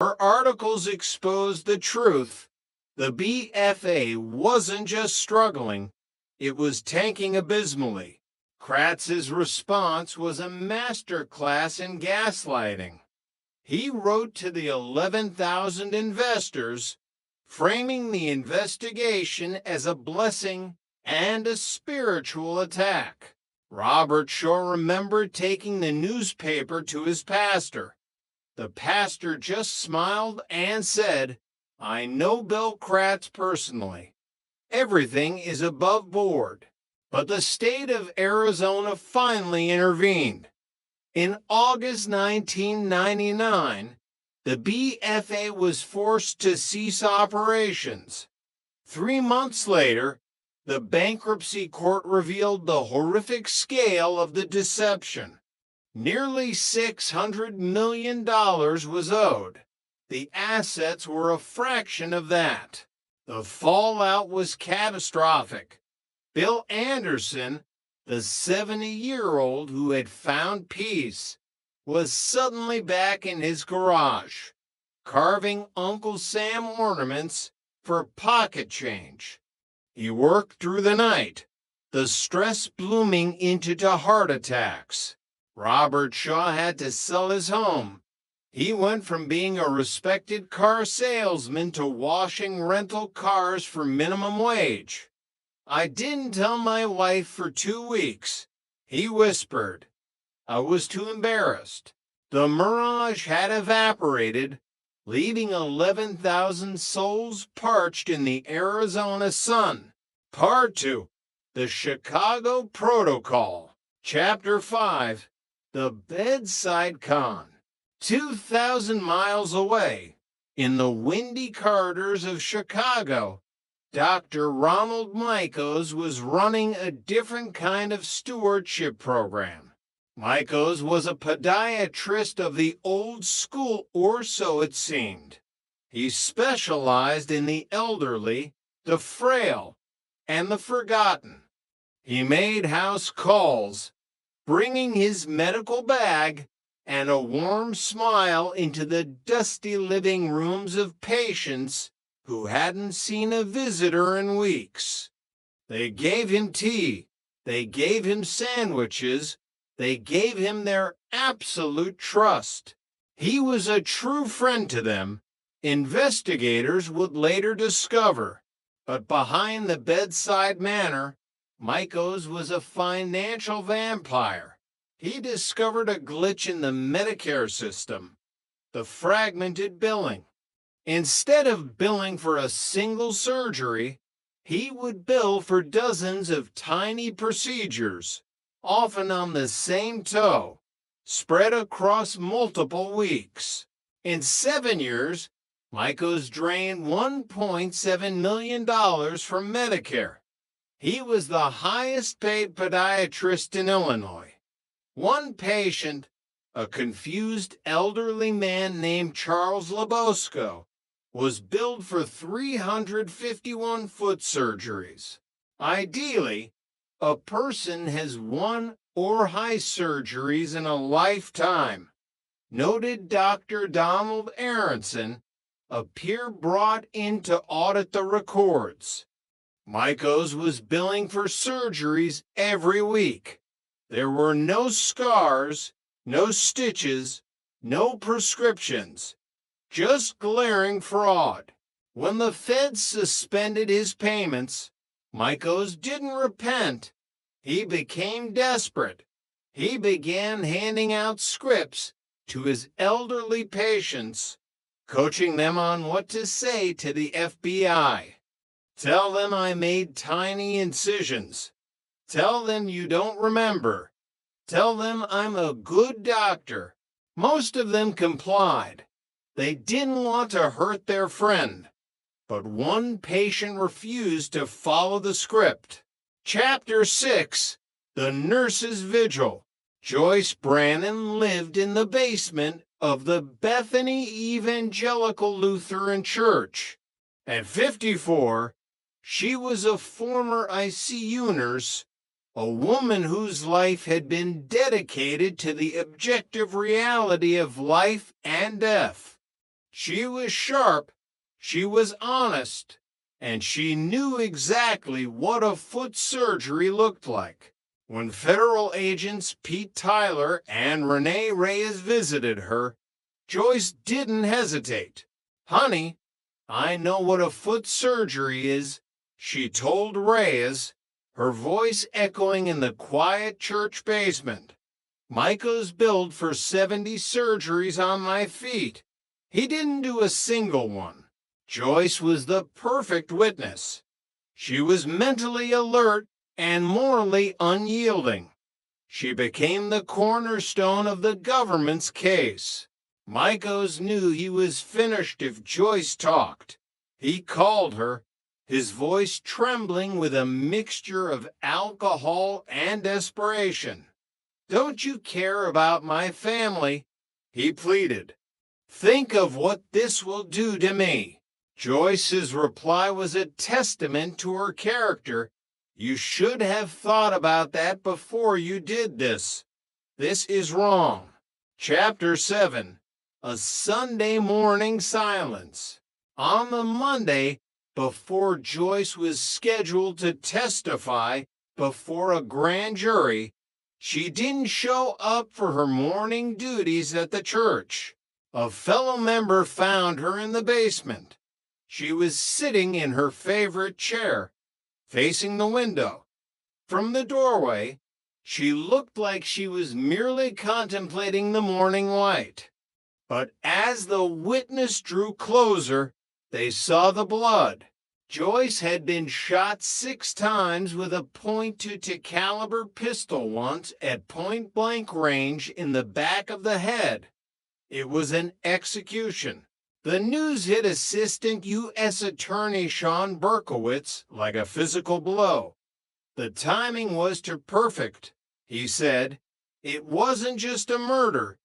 Her articles exposed the truth. The BFA wasn't just struggling, it was tanking abysmally. Kratz's response was a masterclass in gaslighting. He wrote to the 11,000 investors, framing the investigation as a blessing and a spiritual attack. Robert Shaw remembered taking the newspaper to his pastor. The pastor just smiled and said, "I know Bill Kratz personally. Everything is above board." But the state of Arizona finally intervened. In August 1999, the BFA was forced to cease operations. 3 months later, the bankruptcy court revealed the horrific scale of the deception. Nearly $600 million was owed. The assets were a fraction of that. The fallout was catastrophic. Bill Anderson, the 70-year-old who had found peace, was suddenly back in his garage, carving Uncle Sam ornaments for pocket change. He worked through the night, the stress blooming into heart attacks. Robert Shaw had to sell his home. He went from being a respected car salesman to washing rental cars for minimum wage. "I didn't tell my wife for 2 weeks," he whispered. "I was too embarrassed." The mirage had evaporated, leaving 11,000 souls parched in the Arizona sun. Part 2. The Chicago Protocol. Chapter 5. The Bedside Con. 2,000 miles away, in the windy corridors of Chicago, Dr. Ronald Michos was running a different kind of stewardship program. Michos was a podiatrist of the old school, or so it seemed. He specialized in the elderly, the frail, and the forgotten. He made house calls, bringing his medical bag and a warm smile into the dusty living rooms of patients who hadn't seen a visitor in weeks. They gave him tea, they gave him sandwiches, they gave him their absolute trust. He was a true friend to them, investigators would later discover. But behind the bedside manner, Michos was a financial vampire. He discovered a glitch in the Medicare system, the fragmented billing. Instead of billing for a single surgery, he would bill for dozens of tiny procedures, often on the same toe, spread across multiple weeks. In 7 years, Michos drained $1.7 million from Medicare. He was the highest-paid podiatrist in Illinois. One patient, a confused elderly man named Charles Labosco, was billed for 351 foot surgeries. Ideally, a person has 1 or high surgeries in a lifetime. Noted Dr. Donald Aronson, a peer brought in to audit the records. Michos was billing for surgeries every week. There were no scars, no stitches, no prescriptions, just glaring fraud. When the feds suspended his payments, Michos didn't repent. He became desperate. He began handing out scripts to his elderly patients, coaching them on what to say to the FBI. Tell them I made tiny incisions. Tell them you don't remember. Tell them I'm a good doctor. Most of them complied. They didn't want to hurt their friend. But one patient refused to follow the script. Chapter 6. The Nurse's Vigil. Joyce Brannon lived in the basement of the Bethany Evangelical Lutheran Church. At 54, she was a former ICU nurse, a woman whose life had been dedicated to the objective reality of life and death. She was sharp, she was honest, and she knew exactly what a foot surgery looked like. When federal agents Pete Tyler and Renee Reyes visited her, Joyce didn't hesitate. "Honey, I know what a foot surgery is," she told Reyes, her voice echoing in the quiet church basement. "Micah's billed for 70 surgeries on my feet. He didn't do a single one." Joyce was the perfect witness. She was mentally alert and morally unyielding. She became the cornerstone of the government's case. Micahs knew he was finished if Joyce talked. He called her, his voice trembling with a mixture of alcohol and desperation. "Don't you care about my family?" he pleaded. "Think of what this will do to me." Joyce's reply was a testament to her character. "You should have thought about that before you did this. This is wrong." Chapter 7. A Sunday Morning Silence. On the Monday, before Joyce was scheduled to testify before a grand jury, she didn't show up for her morning duties at the church. A fellow member found her in the basement. She was sitting in her favorite chair, facing the window. From the doorway, she looked like she was merely contemplating the morning light. But as the witness drew closer, they saw the blood. Joyce had been shot 6 times with a .22 caliber pistol once at point-blank range in the back of the head. It was an execution. The news hit Assistant U.S. Attorney Sean Berkowitz like a physical blow. "The timing was too perfect," he said. "It wasn't just a murder.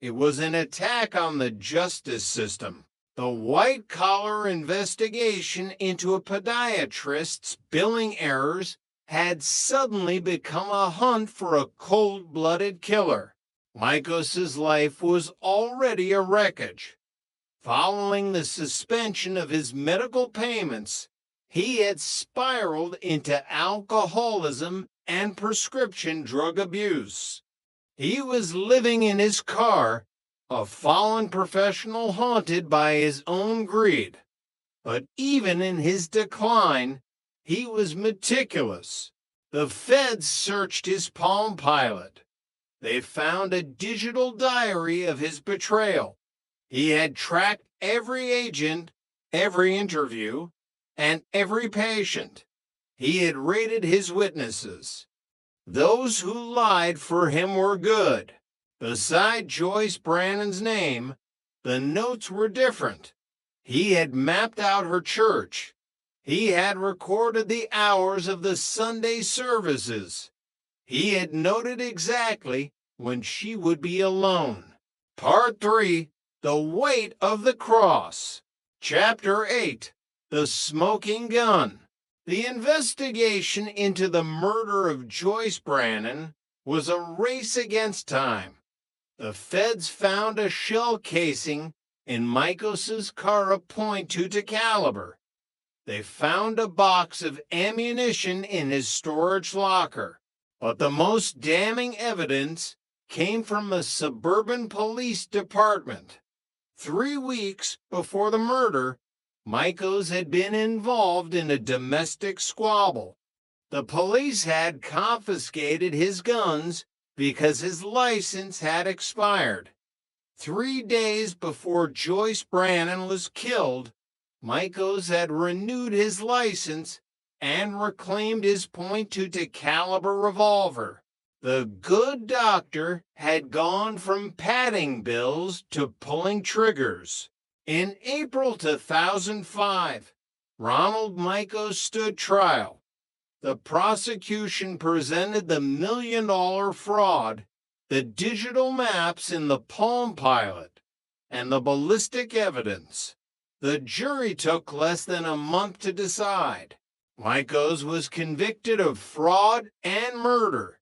It was an attack on the justice system." The white-collar investigation into a podiatrist's billing errors had suddenly become a hunt for a cold-blooded killer. Micah's life was already a wreckage. Following the suspension of his medical payments, he had spiraled into alcoholism and prescription drug abuse. He was living in his car, a fallen professional haunted by his own greed. But even in his decline, he was meticulous. The feds searched his Palm Pilot. They found a digital diary of his betrayal. He had tracked every agent, every interview, and every patient. He had rated his witnesses. Those who lied for him were good. Beside Joyce Brannon's name, the notes were different. He had mapped out her church. He had recorded the hours of the Sunday services. He had noted exactly when she would be alone. Part 3. The Weight of the Cross. Chapter 8. The Smoking Gun. The investigation into the murder of Joyce Brannon was a race against time. The feds found a shell casing in Micah's car of .22 caliber. They found a box of ammunition in his storage locker. But the most damning evidence came from the suburban police department. 3 weeks before the murder, Micahs had been involved in a domestic squabble. The police had confiscated his guns because his license had expired. 3 days before Joyce Brannon was killed, Micahs had renewed his license and reclaimed his .22 caliber revolver. The good doctor had gone from padding bills to pulling triggers. In April 2005, Ronald Micahs stood trial. The prosecution presented the $1 million fraud, the digital maps in the Palm Pilot, and the ballistic evidence. The jury took less than a month to decide. Micahs was convicted of fraud and murder.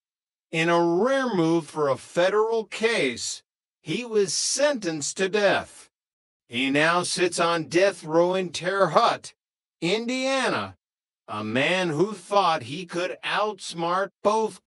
In a rare move for a federal case, he was sentenced to death. He now sits on death row in Terre Haute, Indiana, a man who thought he could outsmart both